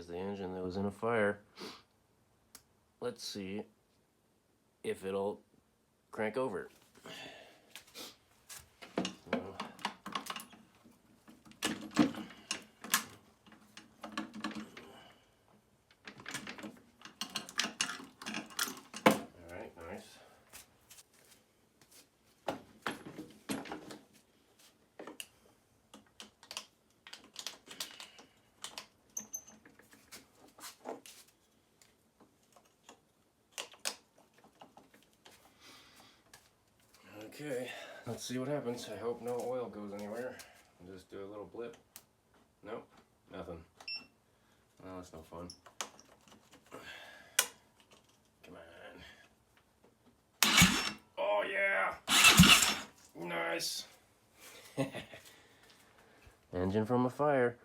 the engine that was in a fire. Let's see if it'll crank over. Alright, nice. Okay, let's see what happens. I hope no oil goes anywhere. I'll just do a little blip. Nope, nothing. Well, that's no fun. Come on. Oh yeah! Nice! Engine from a fire.